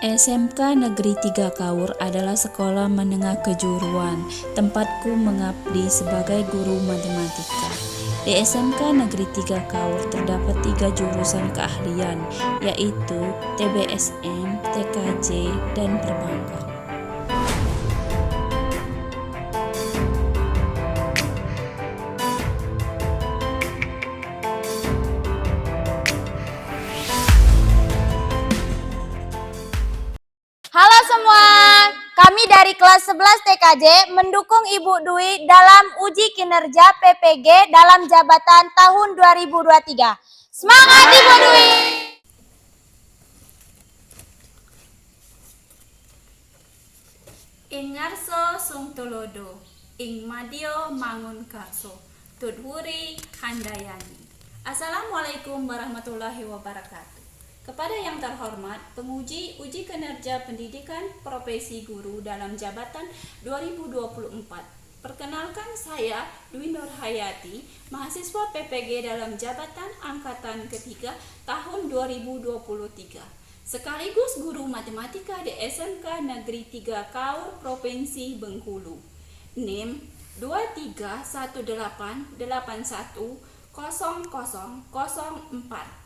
SMK Negeri 3 Kaur adalah sekolah menengah kejuruan. Tempatku mengabdi sebagai guru matematika. Di SMK Negeri 3 Kaur terdapat 3 jurusan keahlian, yaitu TBSM, TKJ, dan perbankan. Halo semua, kami dari kelas 11 TKJ mendukung Ibu Dwi dalam uji kinerja PPG dalam jabatan tahun 2023. Semangat Ibu Dwi! Ing ngarso sung tulodo, ing madio mangun karso, tudhuri handayani. Assalamualaikum warahmatullahi wabarakatuh. Kepada yang terhormat, penguji uji kinerja pendidikan profesi guru dalam jabatan 2024. Perkenalkan saya Dwi Nur Hayati, mahasiswa PPG dalam jabatan angkatan ketiga tahun 2023. Sekaligus guru matematika di SMK Negeri 3 Kaur, Provinsi Bengkulu. NIM 2381810004.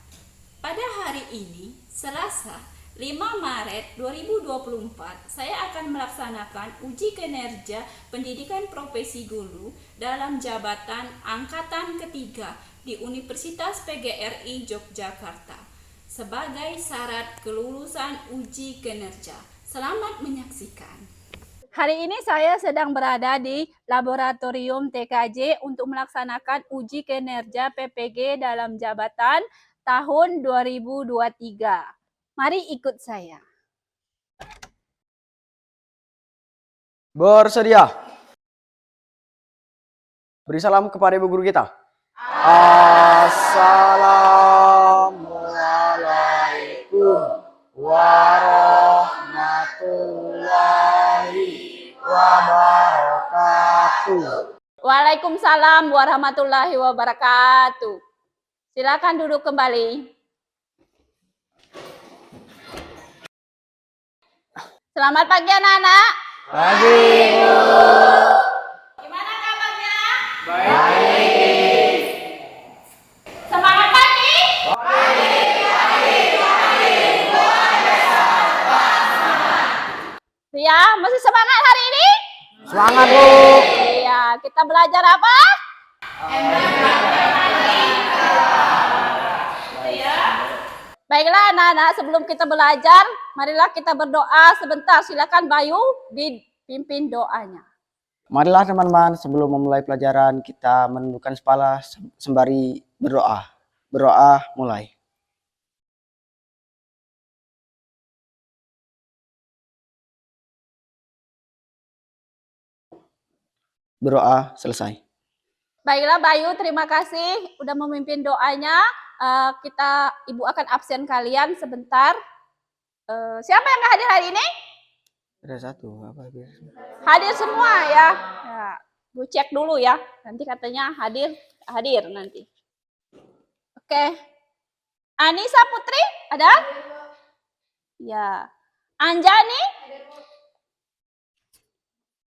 Pada hari ini, Selasa 5 Maret 2024, saya akan melaksanakan uji kinerja pendidikan profesi guru dalam jabatan angkatan ketiga di Universitas PGRI Yogyakarta sebagai syarat kelulusan uji kinerja. Selamat menyaksikan. Hari ini saya sedang berada di Laboratorium TKJ untuk melaksanakan uji kinerja PPG dalam jabatan tahun 2023. Mari ikut saya. Bersedia. Beri salam kepada ibu guru kita. Assalamualaikum warahmatullahi wabarakatuh. Waalaikumsalam warahmatullahi wabarakatuh. Silakan duduk kembali. Selamat pagi anak-anak. Pagi. Gimana kabarnya? Baik. Semangat pagi. Ya, masih semangat hari ini? Semangat, Bu. Iya, kita belajar apa? Baiklah anak-anak, sebelum kita belajar, marilah kita berdoa sebentar. Silakan Bayu dipimpin doanya. Marilah teman-teman, sebelum memulai pelajaran kita menundukkan kepala sembari berdoa. Berdoa mulai. Berdoa selesai. Baiklah Bayu, terima kasih udah memimpin doanya. Ibu akan absen kalian sebentar. Siapa yang nggak hadir hari ini? Ada satu. Apa? Hadir semua ya. Bu cek dulu ya. Nanti katanya hadir nanti. Oke. Anissa Putri ada? Ya. Anjani?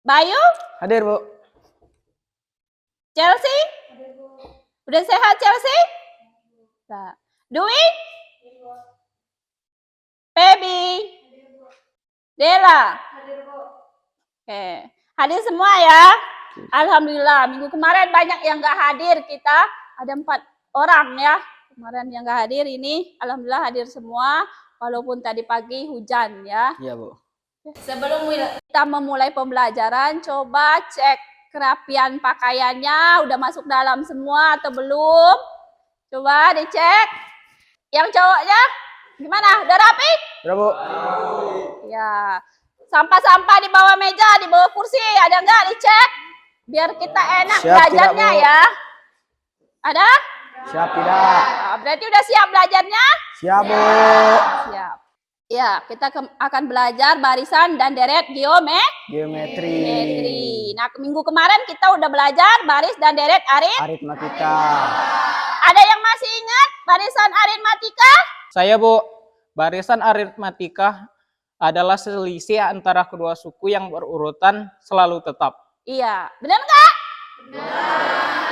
Bayu? Hadir, Bu. Chelsea? Udah sehat Chelsea? Nah. Dwi? Baby? Dela? Oke. Hadir semua ya? Alhamdulillah. Minggu kemarin banyak yang nggak hadir kita. Ada 4 orang ya. Kemarin yang nggak hadir ini. Alhamdulillah hadir semua. Walaupun tadi pagi hujan ya. Iya, Bu. Sebelum kita memulai pembelajaran, coba cek kerapian pakaiannya. Udah masuk dalam semua atau belum? Coba dicek. Yang cowoknya gimana? Udah rapi? Udah, Bu. Ya. Sampah-sampah di bawah meja, di bawah kursi, ada nggak dicek? Biar kita enak Siap, belajarnya tidak, Bu. ya. Ada? Siap tidak? Nah, berarti udah siap belajarnya? Siap, Bu. Siap. Ya, kita akan belajar barisan dan deret Geometri. Nah, minggu kemarin kita udah belajar baris dan deret Aritmatika. Ada yang masih ingat barisan aritmatika? Saya, Bu. Barisan aritmatika adalah selisih antara kedua suku yang berurutan selalu tetap. Iya, benar nggak? Benar.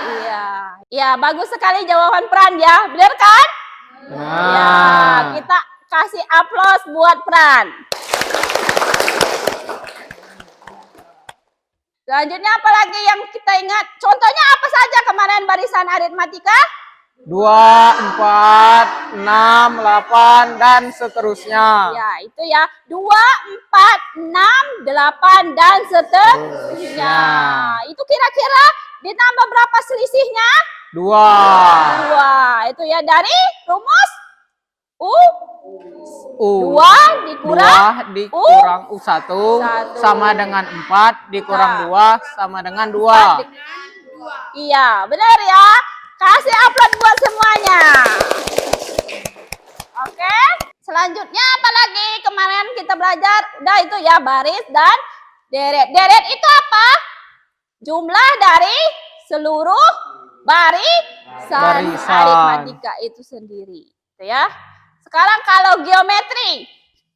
Iya, iya bagus sekali jawaban Pran ya, benar kan? Benar. Ya, kita kasih aplaus buat Pran. Selanjutnya apa lagi yang kita ingat? Contohnya apa saja kemarin barisan aritmatika? 2, 4, 6, 8, dan seterusnya. Ya, itu ya. 2, 4, 6, 8, dan seterusnya. Itu kira-kira ditambah berapa selisihnya? 2. 2. Itu ya dari rumus U. 2 2 dikurang U1 sama dengan 4 dikurang 2 sama dengan 2. Iya, benar ya. Kasih aplaus buat semuanya. Oke. Selanjutnya apa lagi? Kemarin kita belajar, udah itu ya, baris dan deret. Deret itu apa? Jumlah dari seluruh barisan aritmatika itu sendiri. Itu ya. Sekarang kalau geometri.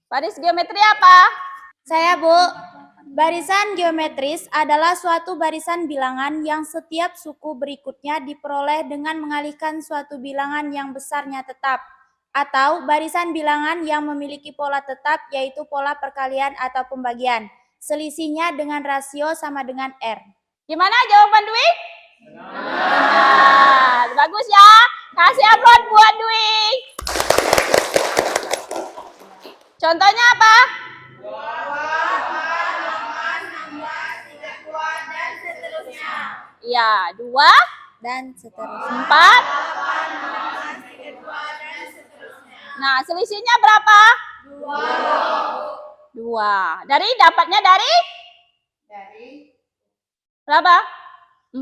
Baris geometri apa? Saya, Bu. Barisan geometris adalah suatu barisan bilangan yang setiap suku berikutnya diperoleh dengan mengalihkan suatu bilangan yang besarnya tetap, atau barisan bilangan yang memiliki pola tetap yaitu pola perkalian atau pembagian. Selisihnya dengan rasio sama dengan R. Gimana jawaban Dwi? Benar. Bagus ya. Kasih aplaus buat Dwi. Contohnya apa? 2, 8, 16, 32, dan seterusnya. Iya, 2 Dan seterusnya. 4. Nah, selisihnya berapa? 2. Dari dapatnya dari berapa? 4.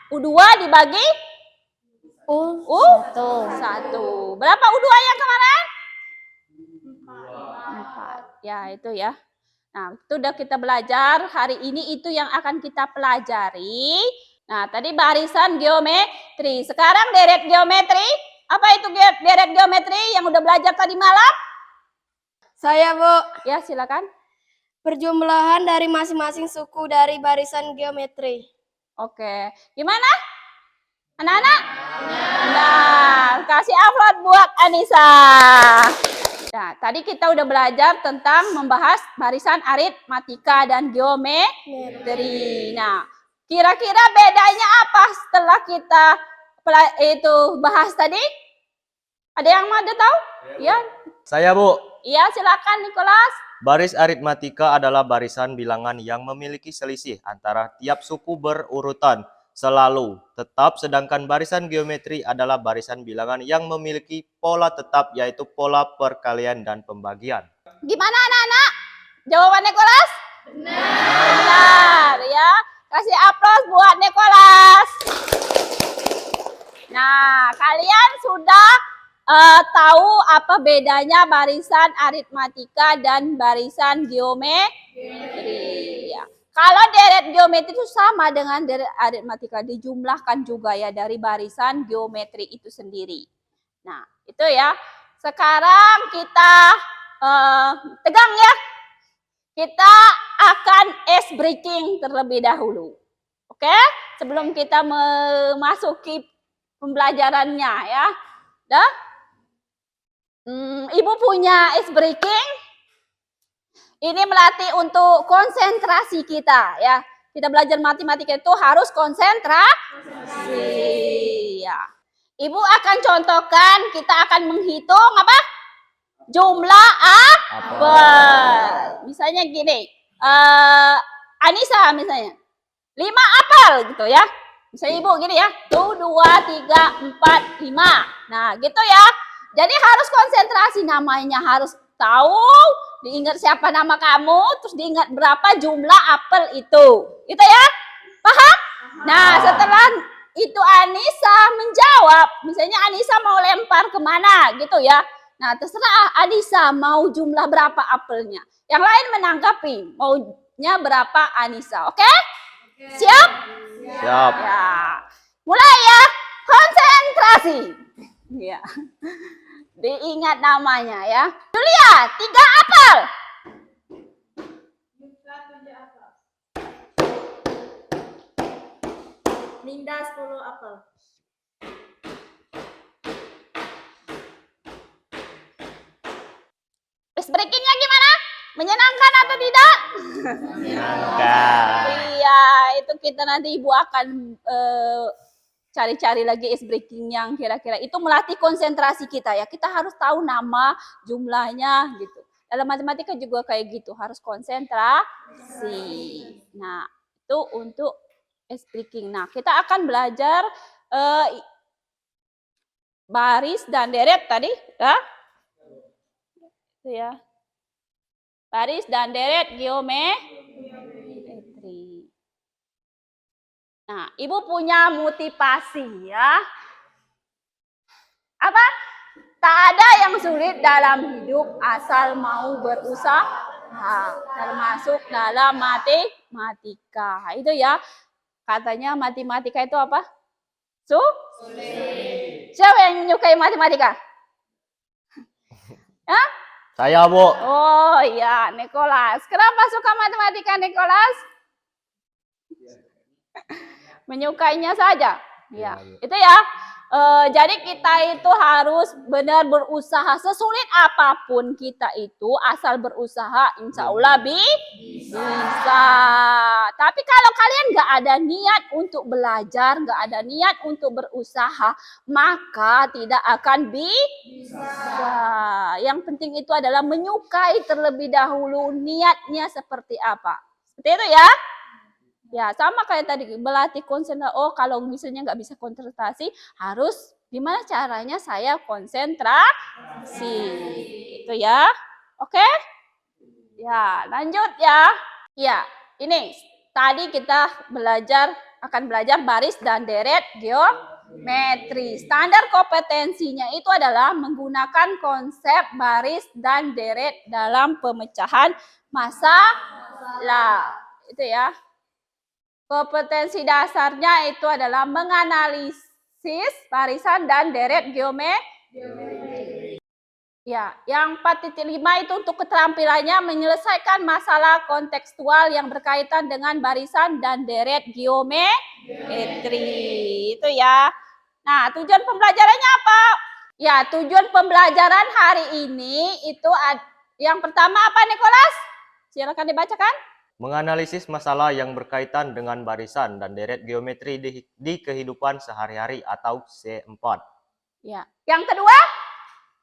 U2 dibagi U1. 1. Berapa U2 yang kemarin? 4. Ya, itu ya. Nah, itu udah kita belajar. Hari ini itu yang akan kita pelajari. Nah, tadi barisan geometri. Sekarang deret geometri. Apa itu deret geometri yang udah belajar tadi malam? Saya, Bu. Ya, silakan. Perjumlahan dari masing-masing suku dari barisan geometri. Oke. Gimana? Anak-anak? Nah, kasih aplaus buat Anissa. Nah, tadi kita udah belajar tentang membahas barisan aritmatika dan geometri. Nah, kira-kira bedanya apa setelah kita itu bahas tadi? Ada yang mau tahu? Ya. Saya, Bu. Iya, silakan Nicholas. Baris aritmatika adalah barisan bilangan yang memiliki selisih antara tiap suku berurutan selalu tetap, sedangkan barisan geometri adalah barisan bilangan yang memiliki pola tetap yaitu pola perkalian dan pembagian. Gimana anak-anak? Jawaban Nicholas? Benar ya. Kasih aplaus buat Nicholas. Nah, kalian sudah tahu apa bedanya barisan aritmatika dan barisan geometri. Ya. Kalau deret geometri itu sama dengan deret aritmatika, dijumlahkan juga ya dari barisan geometri itu sendiri. Nah, itu ya. Sekarang kita tegang ya. Kita akan ice breaking terlebih dahulu. Oke? Sebelum kita memasuki pembelajarannya ya. Dah? Ibu punya ice breaking. Ini melatih untuk konsentrasi kita ya. Kita belajar matematika itu harus konsentrasi. Ya. Ibu akan contohkan, kita akan menghitung apa? Jumlah apel. Misalnya gini, Anissa misalnya 5 apel gitu ya. Misalnya ibu gini ya, 1, 2, 3, 4, 5. Nah gitu ya. Jadi harus konsentrasi, namanya harus tahu, diingat siapa nama kamu, terus diingat berapa jumlah apel itu. Gitu ya? Paham? Nah, setelah itu Anissa menjawab, misalnya Anissa mau lempar kemana gitu ya. Nah, terserah Anissa mau jumlah berapa apelnya. Yang lain menanggapi maunya berapa Anissa. Oke? Siap? Siap. Ya. Mulai ya. Konsentrasi. Ya. Diingat namanya ya. Julia, 3 apel. Linda 10 apel. Ice breakingnya gimana? Menyenangkan atau tidak? Menyenangkan. Iya, itu kita nanti Ibu akan cari-cari lagi ice breaking yang kira-kira itu melatih konsentrasi kita ya. Kita harus tahu nama, jumlahnya gitu. Dalam matematika juga kayak gitu, harus konsentrasi. Nah, itu untuk ice breaking. Nah, kita akan belajar baris dan deret tadi, ya. Itu ya. Baris dan deret geometri. Nah, Ibu punya motivasi ya. Apa? Tak ada yang sulit dalam hidup asal mau berusaha, termasuk dalam matematika. Itu ya. Katanya matematika itu apa? Sulit. Siapa yang menyukai matematika? Hah? Saya, Bu. Oh iya, Nicholas. Kenapa suka matematika, Nicholas? Menyukainya saja. Ya, itu ya. Jadi kita itu harus benar berusaha sesulit apapun kita itu asal berusaha, insya Allah bisa. Tapi kalau kalian nggak ada niat untuk belajar, nggak ada niat untuk berusaha, maka tidak akan bisa. Yang penting itu adalah menyukai terlebih dahulu, niatnya seperti apa. Seperti itu ya. Ya, sama kayak tadi, melatih konsentrasi. Oh, kalau misalnya nggak bisa konsentrasi, harus gimana caranya saya konsentrasi. Itu ya. Oke? Ya, lanjut ya. Ya, ini tadi kita akan belajar baris dan deret geometri. Standar kompetensinya itu adalah menggunakan konsep baris dan deret dalam pemecahan masalah. Itu ya. Kompetensi dasarnya itu adalah menganalisis barisan dan deret geometri. Ya, yang 4.5 itu untuk keterampilannya menyelesaikan masalah kontekstual yang berkaitan dengan barisan dan deret geometri. Itu ya. Nah, tujuan pembelajarannya apa? Ya, tujuan pembelajaran hari ini itu yang pertama apa, Nicholas? Silakan dibacakan. Menganalisis masalah yang berkaitan dengan barisan dan deret geometri di kehidupan sehari-hari atau C4. Ya. Yang kedua?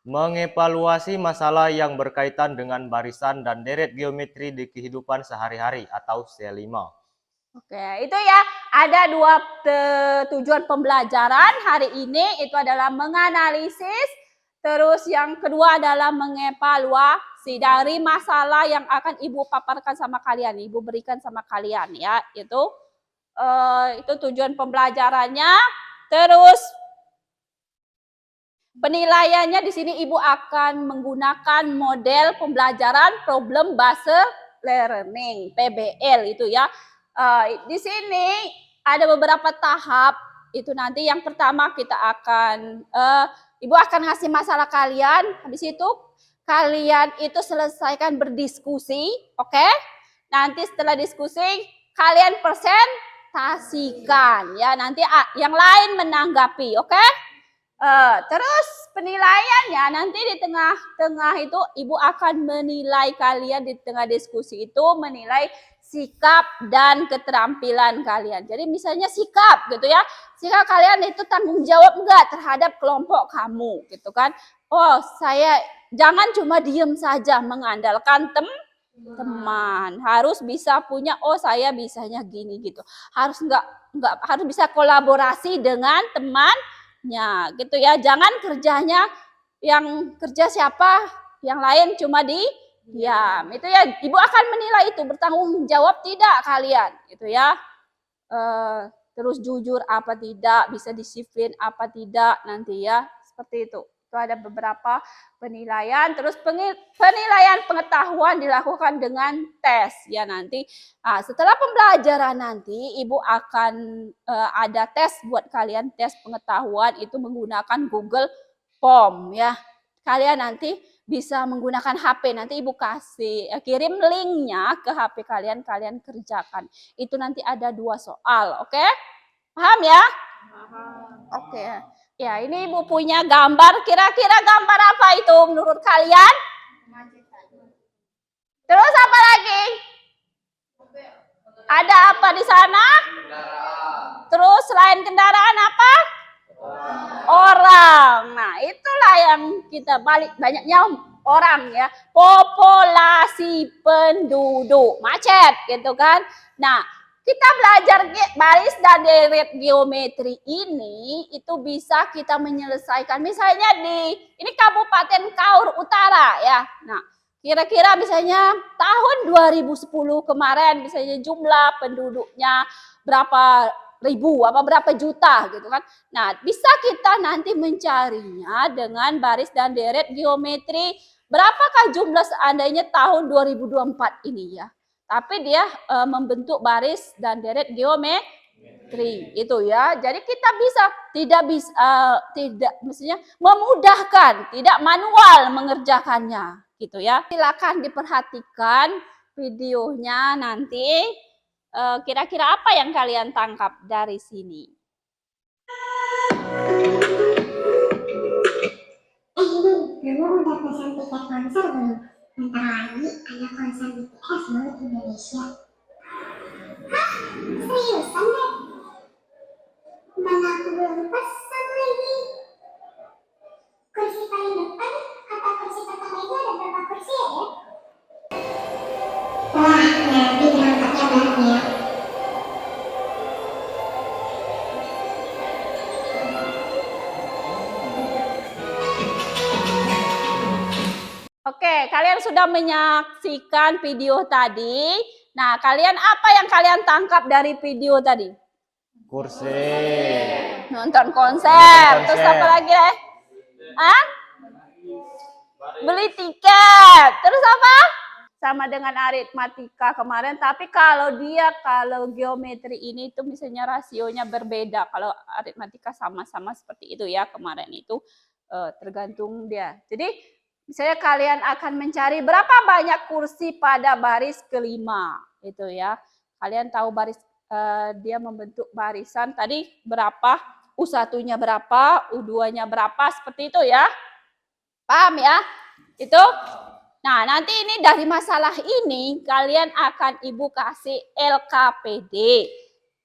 Mengevaluasi masalah yang berkaitan dengan barisan dan deret geometri di kehidupan sehari-hari atau C5. Oke, itu ya. Ada dua tujuan pembelajaran hari ini, itu adalah menganalisis, terus yang kedua adalah mengevaluasi dari masalah yang akan Ibu paparkan sama kalian, Ibu berikan sama kalian ya. Itu tujuan pembelajarannya. Terus penilaiannya di sini Ibu akan menggunakan model pembelajaran problem based learning (PBL) itu ya. Di sini ada beberapa tahap. Itu nanti yang pertama kita akan Ibu akan ngasih masalah kalian. Habis itu kalian itu selesaikan berdiskusi, oke? Nanti setelah diskusi kalian presentasikan ya. Nanti yang lain menanggapi, oke? Terus penilaiannya nanti di tengah-tengah itu Ibu akan menilai kalian di tengah diskusi itu, menilai sikap dan keterampilan kalian. Jadi misalnya sikap gitu ya, sikap kalian itu tanggung jawab enggak terhadap kelompok kamu gitu kan. Oh, saya jangan cuma diem saja mengandalkan teman, harus bisa punya, oh saya bisanya gini gitu. Harus enggak harus bisa kolaborasi dengan temannya gitu ya. Jangan kerjanya yang kerja siapa, yang lain cuma diam. Itu ya, Ibu akan menilai itu bertanggung jawab tidak kalian gitu ya. Terus jujur apa tidak, bisa disiplin apa tidak nanti ya, seperti itu. Itu ada beberapa penilaian. Terus penilaian pengetahuan dilakukan dengan tes ya nanti. Nah, setelah pembelajaran nanti Ibu akan ada tes buat kalian, tes pengetahuan itu menggunakan Google Form ya. Kalian nanti bisa menggunakan HP, nanti Ibu kirim linknya ke HP kalian, kalian kerjakan. Itu nanti ada 2 soal, oke? Paham ya? Oke. Ya, ini Ibu punya gambar. Kira-kira gambar apa itu menurut kalian? Terus apa lagi? Ada apa di sana? Terus selain kendaraan apa? Orang. Nah, itulah yang kita balik banyaknya orang ya. Populasi penduduk. Macet gitu kan. Nah, kita belajar baris dan deret geometri ini itu bisa kita menyelesaikan. Misalnya ini Kabupaten Kaur Utara ya. Nah, kira-kira misalnya tahun 2010 kemarin misalnya jumlah penduduknya berapa ribu apa berapa juta gitu kan. Nah, bisa kita nanti mencarinya dengan baris dan deret geometri. Berapakah jumlah seandainya tahun 2024 ini ya? Tapi dia membentuk baris dan deret geometri itu ya. Jadi kita tidak mestinya memudahkan, tidak manual mengerjakannya gitu ya. Silakan diperhatikan videonya nanti. Kira-kira apa yang kalian tangkap dari sini? Kamu udah pesan tiket konser belum? Bentar lagi ada konser BTS loh di Indonesia. Hah? Seriusan deh? Mana aku belum pesan lagi? Kursi paling depan, kata kursi pertama itu ada berapa kursi ya? Wah, nanti berangkatnya bareng ya. Oke, kalian sudah menyaksikan video tadi. Nah, apa yang kalian tangkap dari video tadi? Kursi. Nonton konser. Terus apa lagi deh? Hah? Beli tiket. Terus apa? Sama dengan aritmatika kemarin. Tapi kalau geometri ini itu misalnya rasionya berbeda. Kalau aritmatika sama-sama seperti itu ya kemarin itu tergantung dia. Jadi misalnya kalian akan mencari berapa banyak kursi pada baris kelima, itu ya. Kalian tahu baris dia membentuk barisan tadi berapa, U1-nya berapa, U2-nya berapa, seperti itu ya. Paham ya? Itu. Nah, nanti ini dari masalah ini kalian akan Ibu kasih LKPD.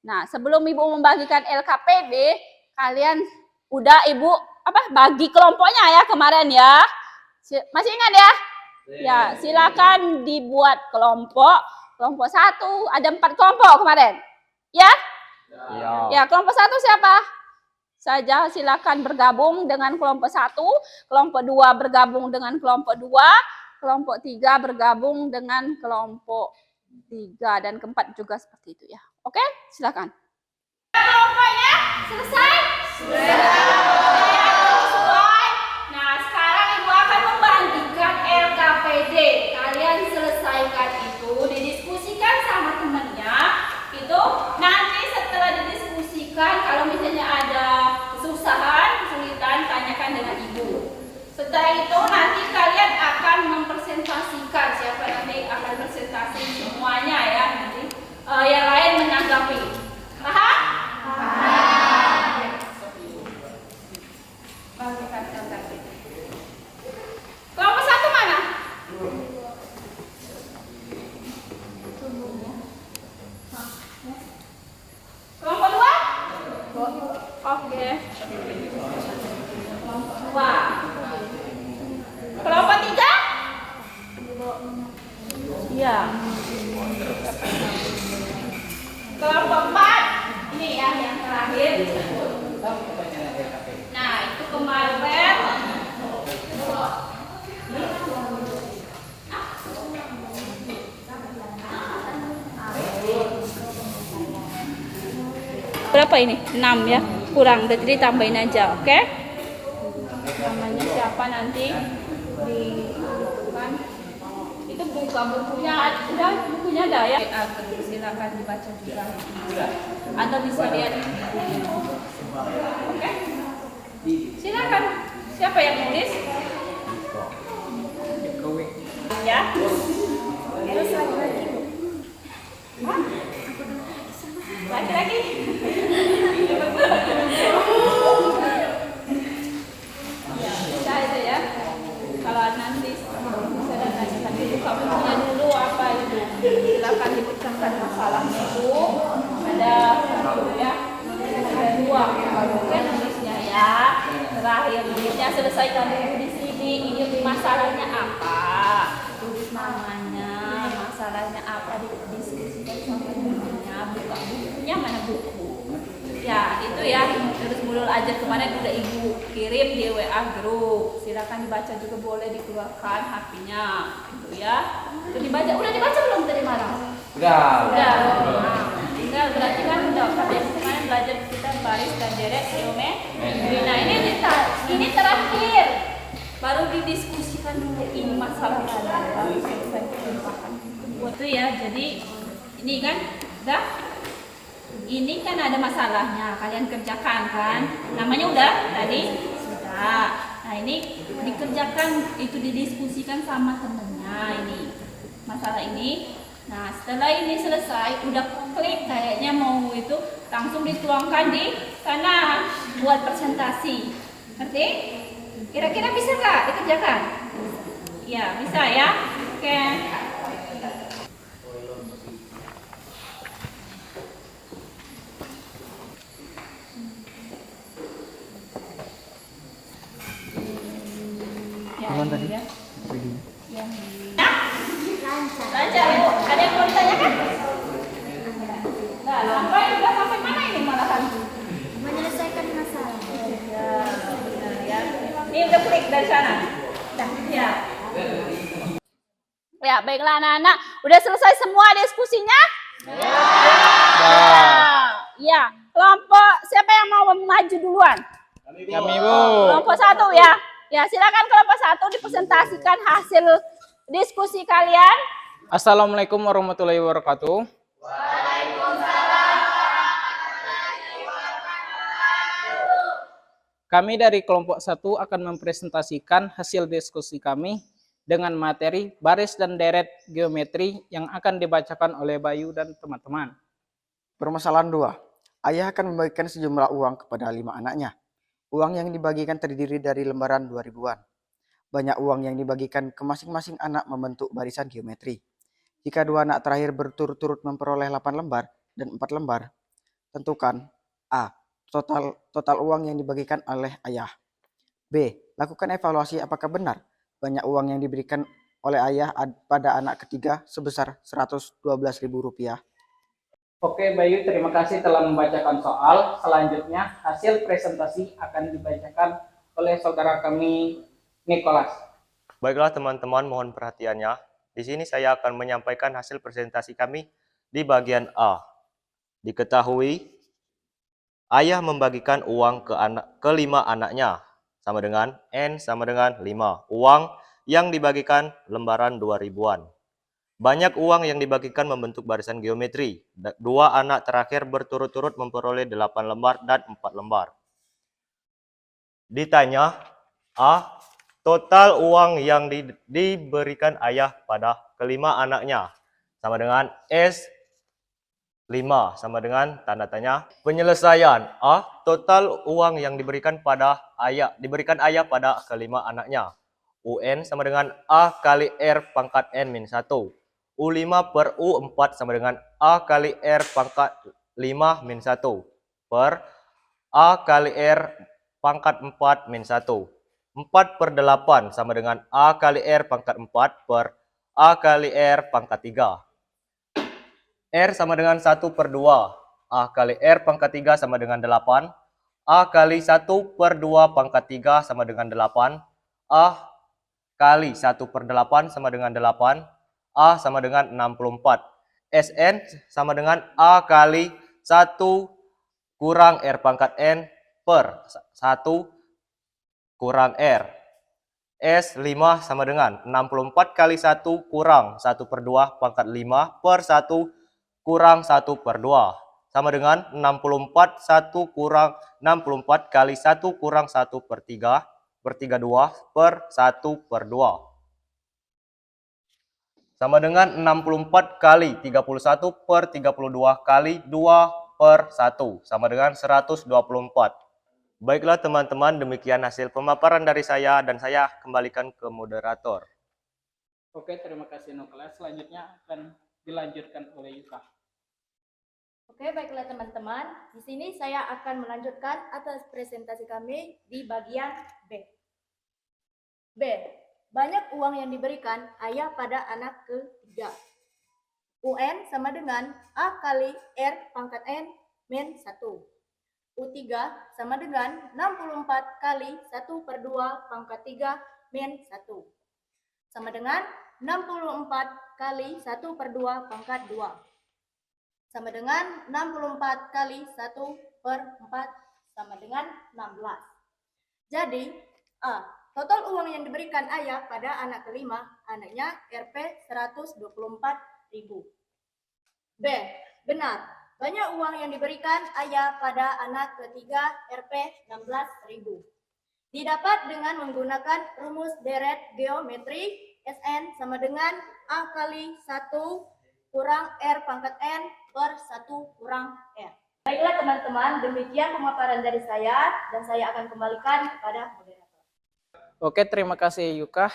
Nah, sebelum Ibu membagikan LKPD, kalian udah Ibu bagi kelompoknya ya kemarin ya. Masih ingat ya? Ya, silakan dibuat kelompok. Kelompok 1, ada 4 kelompok kemarin. Ya? Ya, kelompok 1 siapa? Saja silakan bergabung dengan kelompok 1, kelompok 2 bergabung dengan kelompok 2, kelompok 3 bergabung dengan kelompok 3 dan keempat juga seperti itu ya. Oke, silakan. Kelompoknya selesai? Nah, sekarang Ibu akan membagikan LKPD. Kalian selesaikan itu, didiskusikan sama temennya. Itu nanti setelah didiskusikan, kalau misalnya ada kesulitan, tanyakan dengan Ibu. Setelah itu nanti kalian akan mempresentasikan, siapa nanti akan presentasi semuanya ya nanti. Yang lain menanggapi. Paham? Bagikan LKPD. Kelompok 1 mana? Kelompok 2? Oke. Kelompok 2. Kelompok 3? Iya. Kelompok 4? Ini ya yang terakhir. Nah, itu kemarin berapa ini? 6 ya, kurang, jadi tambahin aja, oke? Namanya siapa nanti dibutuhkan? Itu bukunya ada ya? Silakan dibaca juga, atau bisa lihat. Oke? Silakan. Siapa yang nulis? Ya. Laki-laki. kamu punya dulu apa itu? Silakan dipecahkan masalahnya itu. Ada satu ya, ada dua. Oke, nulisnya ya. Terakhir nulisnya selesaikan dulu di sini. Ini masalahnya apa? Tulis namanya. Masalahnya apa? Diskusikan sama temannya. Buka bukunya, mana buku? Ya itu ya, terus mulul aja kemarin udah ibu kirim di WA grup. Silakan dibaca juga, boleh dikeluarkan HP-nya gitu ya. Itu dibaca, udah dibaca belum tadi malam? Udah. Nah, tinggal berarti kan udah kemarin belajar kita baris dan deret geometri. Nah ini terakhir, baru didiskusikan dulu ini masalah baru selesai dilupakan. Itu ya, jadi ini kan udah. Ini kan ada masalahnya, kalian kerjakan kan? Namanya udah tadi? Sudah. Nah ini dikerjakan, itu didiskusikan sama temennya ini. Masalah ini. Nah setelah ini selesai, udah klik kayaknya mau itu, langsung dituangkan di sana buat presentasi. Ngerti? Kira-kira bisa nggak dikerjakan? Ya bisa ya? Oke. Gimana tadi? Ya. Lancar Bu. Ada yang mau ditanyakan? Nah, sampai mana ini malahan? Menyelesaikan masalah. Ya, benar ya. Ini udah klik dari sana. Ya. Ya, baiklah anak-anak. Udah selesai semua diskusinya? Ya. Kelompok siapa yang mau maju duluan? Kami Bu. Kelompok 1 ya. Ya, silakan kelompok 1 dipresentasikan hasil diskusi kalian. Assalamualaikum warahmatullahi wabarakatuh. Kami dari kelompok 1 akan mempresentasikan hasil diskusi kami dengan materi baris dan deret geometri yang akan dibacakan oleh Bayu dan teman-teman. Permasalahan 2. Ayah akan membagikan sejumlah uang kepada 5 anaknya. Uang yang dibagikan terdiri dari lembaran 2000-an. Banyak uang yang dibagikan ke masing-masing anak membentuk barisan geometri. Jika 2 anak terakhir berturut-turut memperoleh 8 lembar dan 4 lembar, tentukan A. Total uang yang dibagikan oleh ayah. B. Lakukan evaluasi apakah benar banyak uang yang diberikan oleh ayah pada anak ketiga sebesar Rp112.000. Oke Bayu, terima kasih telah membacakan soal. Selanjutnya hasil presentasi akan dibacakan oleh saudara kami Nicholas. Baiklah teman-teman, mohon perhatiannya. Di sini saya akan menyampaikan hasil presentasi kami di bagian A. Diketahui, ayah membagikan uang ke 5 anaknya, sama dengan N sama dengan 5. Uang yang dibagikan lembaran 2000-an. Banyak uang yang dibagikan membentuk barisan geometri. 2 anak terakhir berturut-turut memperoleh 8 lembar dan 4 lembar. Ditanya, A. Total uang yang diberikan ayah pada kelima anaknya. Sama dengan S. 5. Sama dengan tanda tanya. Penyelesaian. A. Total uang yang diberikan ayah pada kelima anaknya. UN sama dengan A kali R pangkat N min 1. U5 per U4 sama dengan A kali R pangkat 5 min 1 per A kali R pangkat 4 min 1. 4 per 8 sama dengan A kali R pangkat 4 per A kali R pangkat 3. R sama dengan 1 per 2. A kali R pangkat 3 sama dengan 8. A kali 1 per 2 pangkat 3 sama dengan 8. A kali 1 per 8 sama dengan 8. A sama dengan 64. Sn sama dengan A kali 1 kurang R pangkat N per 1 kurang R. S5 sama dengan 64 kali 1 kurang 1 per 2 pangkat 5 per 1 kurang 1 per 2. Sama dengan 64 1 kurang 64 kali 1 kurang 1 per 3 per 32 per 1 per 2. Sama dengan 64 kali 31 per 32 kali 2 per 1. Sama dengan 124. Baiklah teman-teman, demikian hasil pemaparan dari saya dan saya kembalikan ke moderator. Oke, terima kasih Nukla. Selanjutnya akan dilanjutkan oleh Yuka. Oke, baiklah teman-teman. Di sini saya akan melanjutkan atas presentasi kami di bagian B. B. Banyak uang yang diberikan ayah pada anak ketiga. UN sama dengan A kali R pangkat N min 1. U3 sama dengan 64 kali 1/2 pangkat 3 min 1. Sama dengan 64 kali 1/2 pangkat 2. Sama dengan 64 kali 1/4 sama dengan 16. Jadi, A. Total uang yang diberikan ayah pada anak kelima, anaknya Rp 124.000. B. Benar, banyak uang yang diberikan ayah pada anak ketiga Rp 16.000. Didapat dengan menggunakan rumus deret geometri Sn sama dengan A kali 1 kurang R pangkat N per 1 kurang R. Baiklah teman-teman, demikian pemaparan dari saya dan saya akan kembalikan kepada moderator. Oke, terima kasih Yuka.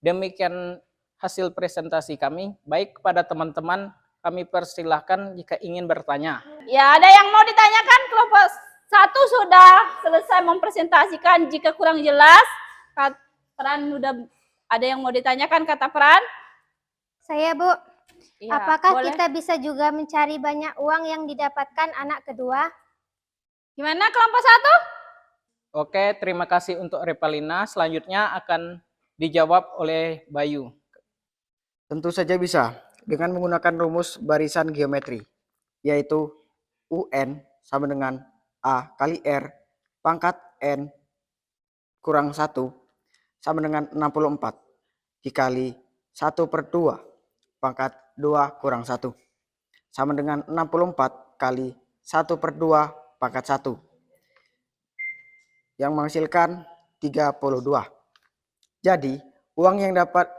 Demikian hasil presentasi kami. Baik, kepada teman-teman kami persilahkan jika ingin bertanya. Ya, ada yang mau ditanyakan? Kelompok 1 sudah selesai mempresentasikan. Jika kurang jelas, Fran sudah ada yang mau ditanyakan, kata Fran? Saya, Bu. Ya, Apakah boleh. kita bisa juga mencari banyak uang yang didapatkan anak kedua? Gimana kelompok 1? Oke, terima kasih untuk Repalina. Selanjutnya akan dijawab oleh Bayu. Tentu saja bisa dengan menggunakan rumus barisan geometri, yaitu UN sama dengan A kali R pangkat N kurang 1 sama dengan 64 dikali 1/2 pangkat 2 kurang 1 sama dengan 64 kali 1/2 pangkat 1 yang menghasilkan 32. Jadi, uang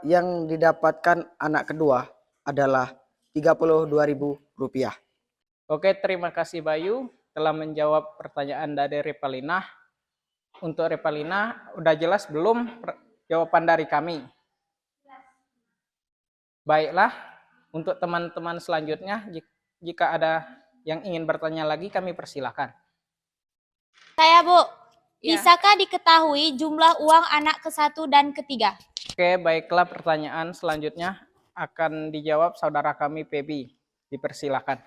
yang didapatkan anak kedua adalah Rp32.000. Oke, terima kasih Bayu telah menjawab pertanyaan dari Repalina. Untuk Repalina, udah jelas belum jawaban dari kami? Baiklah, untuk teman-teman selanjutnya, jika ada yang ingin bertanya lagi, kami persilahkan. Saya, Bu. Ya. Bisakah diketahui jumlah uang anak ke-1 dan ketiga? Oke, baiklah, pertanyaan selanjutnya akan dijawab saudara kami Pebi. Dipersilahkan.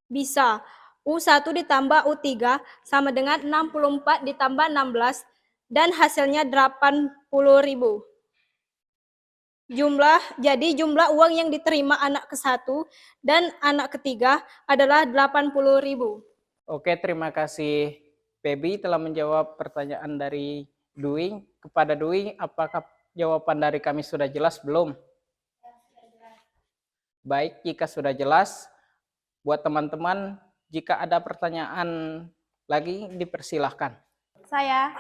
Bisa. U1 ditambah U3 sama dengan 64 ditambah 16 dan hasilnya 80.000. Jadi jumlah uang yang diterima anak ke-1 dan anak ketiga adalah 80.000. Oke, terima kasih Pebi telah menjawab pertanyaan dari Dwi. Kepada Dwi, apakah jawaban dari kami sudah jelas belum? Baik, jika sudah jelas, buat teman-teman, jika ada pertanyaan lagi, dipersilahkan. Saya,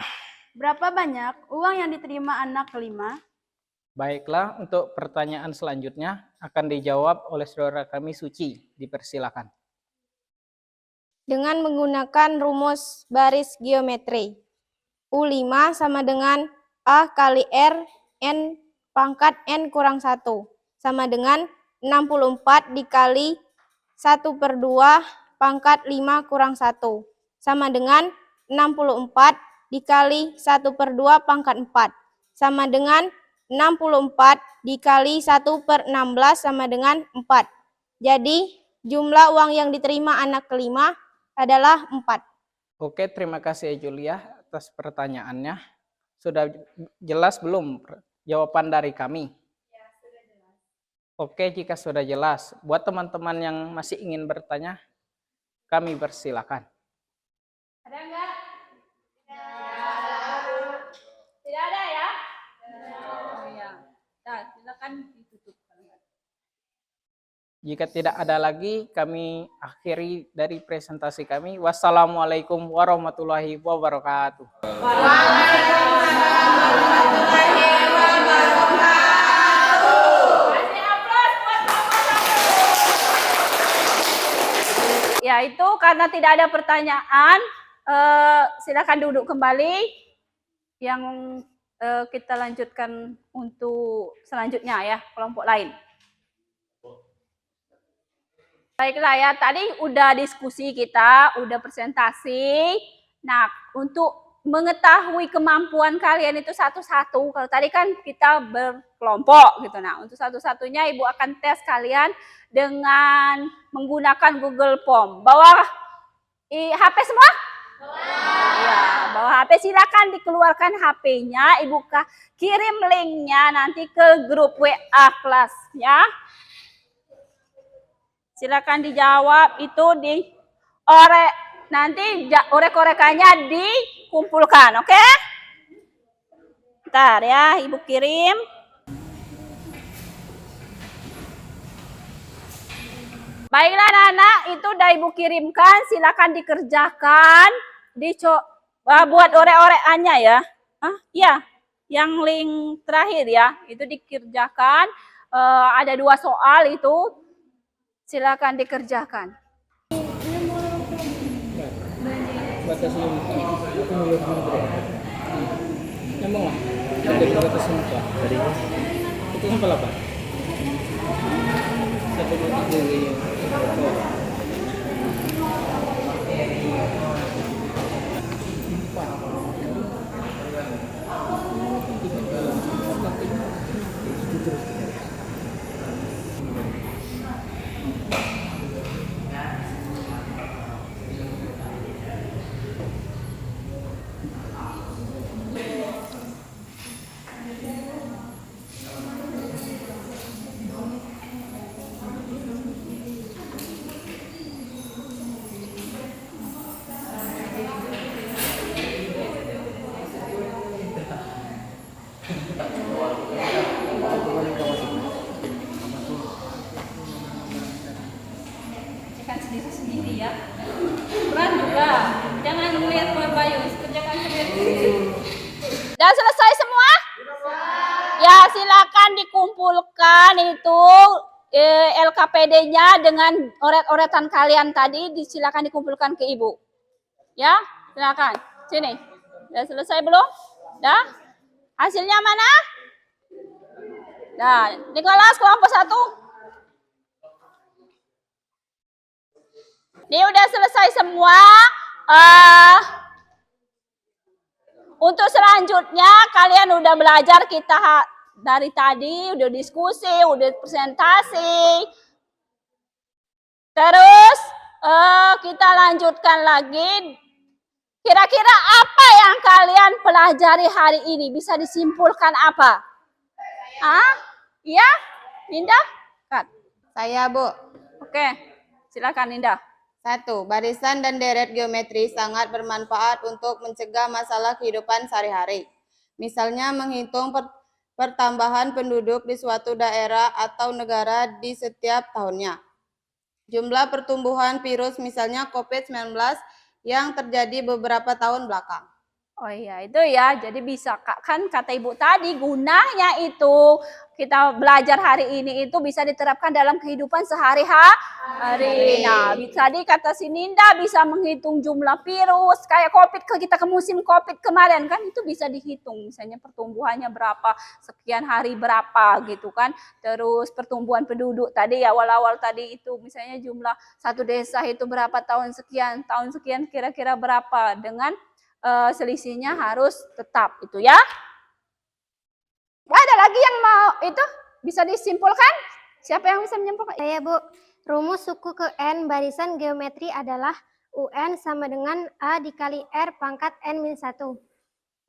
berapa banyak uang yang diterima anak kelima? Baiklah, untuk pertanyaan selanjutnya akan dijawab oleh saudara kami Suci. Dipersilahkan. Dengan menggunakan rumus baris geometri. U5 sama dengan A kali R N pangkat N kurang 1. Sama dengan 64 dikali 1/2 pangkat 5 kurang 1. Sama dengan 64 dikali 1/2 pangkat 4. Sama dengan 64 dikali 1/16 sama dengan 4. Jadi, jumlah uang yang diterima anak kelima adalah 4. Oke, terima kasih Julia atas pertanyaannya. Sudah jelas belum jawaban dari kami? Ya, sudah jelas. Oke, jika sudah jelas, buat teman-teman yang masih ingin bertanya, kami persilakan. Ada enggak? Tidak ada ya? Oh ya. Nah, silakan ditutup. Jika tidak ada lagi, kami akhiri dari presentasi kami. Wassalamualaikum warahmatullahi wabarakatuh. Ya, itu karena tidak ada pertanyaan, silakan duduk kembali. Yang kita lanjutkan untuk selanjutnya ya, kelompok lain. Baiklah ya, tadi udah diskusi kita, udah presentasi. Nah, untuk mengetahui kemampuan kalian itu satu-satu, kalau tadi kan kita berkelompok gitu. Nah, untuk satu-satunya Ibu akan tes kalian dengan menggunakan Google Form. Bawa HP semua? Ya, bawa HP, silakan dikeluarkan HP-nya, Ibu kirim linknya nanti ke grup WA kelas ya. Silakan dijawab itu nanti orek-orekannya dikumpulkan, oke? Bentar ya, Ibu kirim. Baiklah anak-anak, itu udah Ibu kirimkan, silakan dikerjakan, buat orek-orekannya ya. Iya, yang link terakhir ya, itu dikerjakan. Ada 2 soal itu. Silakan dikerjakan. Batas muka. Emang lah. Dari batas muka. Itu sampai 8. 1, 2, 3. Sendiri ya. Berat juga. Jangan melihat Bayu, kerjakan sendiri. Dan selesai semua? Ya, silakan dikumpulkan itu LKPD-nya dengan oret-oretan kalian tadi, silakan dikumpulkan ke Ibu. Ya, silakan. Sini. Sudah selesai belum? Dah? Hasilnya mana? Nah, Nikolas kelompok 1. Ini udah selesai semua. Untuk selanjutnya kalian udah belajar, kita dari tadi udah diskusi, udah presentasi. Terus kita lanjutkan lagi. Kira-kira apa yang kalian pelajari hari ini? Bisa disimpulkan apa? Iya? Ninda? Kat. Saya, Bu. Oke, silakan Ninda. 1. Barisan dan deret geometri sangat bermanfaat untuk mencegah masalah kehidupan sehari-hari. Misalnya menghitung pertambahan penduduk di suatu daerah atau negara di setiap tahunnya. Jumlah pertumbuhan virus misalnya COVID-19 yang terjadi beberapa tahun belakang. Oh iya, itu ya. Jadi bisa, kan kata Ibu tadi, gunanya itu kita belajar hari ini itu bisa diterapkan dalam kehidupan sehari-hari. Nah, tadi kata si Ninda bisa menghitung jumlah virus, kayak COVID, kita ke musim COVID kemarin kan itu bisa dihitung. Misalnya pertumbuhannya berapa, sekian hari berapa gitu kan. Terus pertumbuhan penduduk tadi ya, awal-awal tadi itu misalnya jumlah satu desa itu berapa tahun sekian kira-kira berapa, dengan selisihnya harus tetap itu ya. Ada lagi yang mau itu bisa disimpulkan? Siapa yang bisa menyimpulkan? Saya, Bu. Rumus suku ke N barisan geometri adalah UN sama dengan A dikali R pangkat N-1.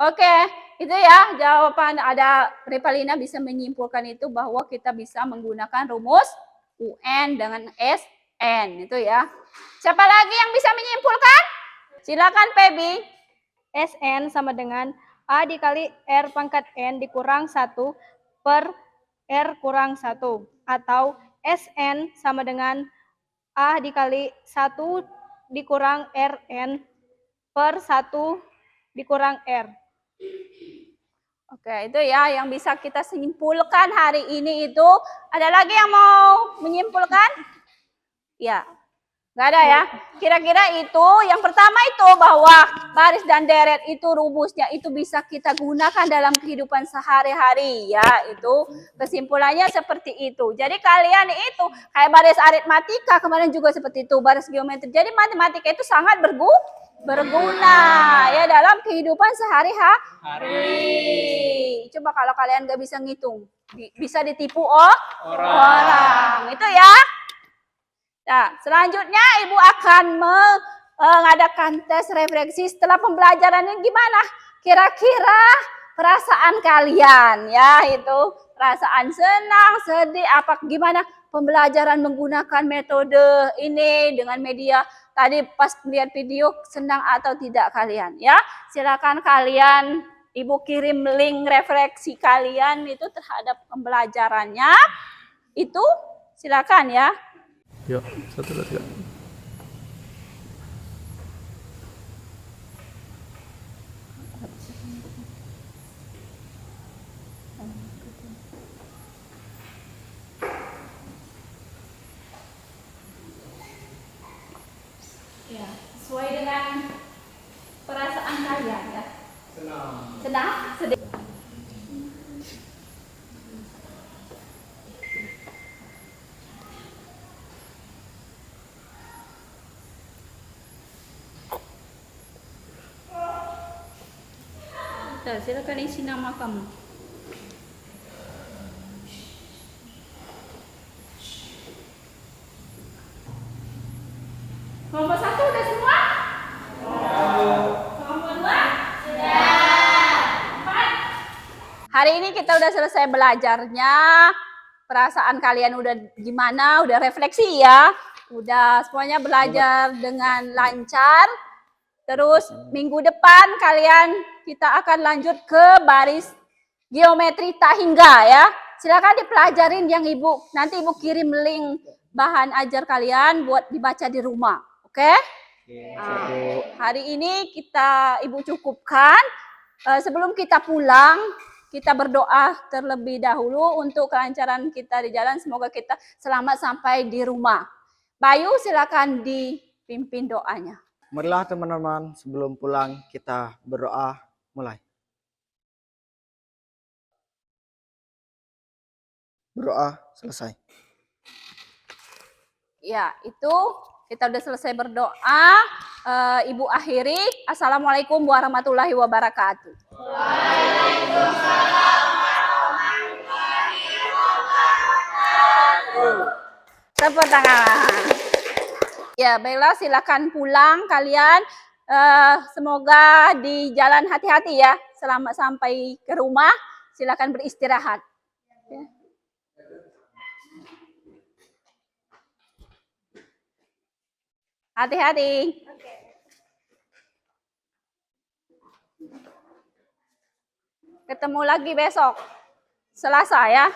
Oke, itu ya jawaban. Ada Repalina bisa menyimpulkan itu bahwa kita bisa menggunakan rumus UN dengan SN itu ya. Siapa lagi yang bisa menyimpulkan? Silakan Pebi. SN sama dengan A dikali R pangkat N dikurang 1 per R kurang 1. Atau SN sama dengan A dikali 1 dikurang RN per 1 dikurang R. Oke, itu ya yang bisa kita simpulkan hari ini itu. Ada lagi yang mau menyimpulkan? Ya. Nggak ada ya? Kira-kira itu yang pertama itu bahwa baris dan deret itu rumusnya itu bisa kita gunakan dalam kehidupan sehari-hari ya. Itu kesimpulannya seperti itu. Jadi kalian itu kayak baris aritmatika kemarin juga seperti itu, baris geometri. Jadi matematika itu sangat berguna ya dalam kehidupan sehari-hari. Coba kalau kalian nggak bisa ngitung, bisa ditipu orang. Itu ya. Nah, selanjutnya Ibu akan mengadakan tes refleksi setelah pembelajaran ini gimana? Kira-kira perasaan kalian ya itu perasaan senang, sedih, apa gimana pembelajaran menggunakan metode ini dengan media tadi pas lihat video senang atau tidak kalian ya? Silakan kalian Ibu kirim link refleksi kalian itu terhadap pembelajarannya. Itu silakan ya. Yuk, 1, 2, 3. Ya, sesuai dengan perasaan kalian ya. Senang, sedih. Nah, silakan isi nama kamu. Kelompok 1 udah semua? Kelompok 2? Sudah. 4. Hari ini kita udah selesai belajarnya. Perasaan kalian udah gimana? Udah refleksi ya? Udah semuanya belajar dengan lancar. Terus minggu depan kita akan lanjut ke baris geometri tak hingga ya. Silakan dipelajarin yang Ibu. Nanti Ibu kirim link bahan ajar kalian buat dibaca di rumah. Oke? Hari ini Ibu cukupkan. Sebelum kita pulang, kita berdoa terlebih dahulu untuk kelancaran kita di jalan. Semoga kita selamat sampai di rumah. Bayu silakan dipimpin doanya. Marilah teman-teman, sebelum pulang kita berdoa. Mulai. Berdoa selesai. Ya, itu kita udah selesai berdoa. Ibu akhiri. Assalamualaikum warahmatullahi wabarakatuh. Waalaikumsalam warahmatullahi wabarakatuh. Tepuk tangan. Ya, baiklah silakan pulang kalian. Semoga di jalan hati-hati ya. Selamat sampai ke rumah. Silakan beristirahat. Ya. Hati-hati. Ketemu lagi besok. Selasa ya.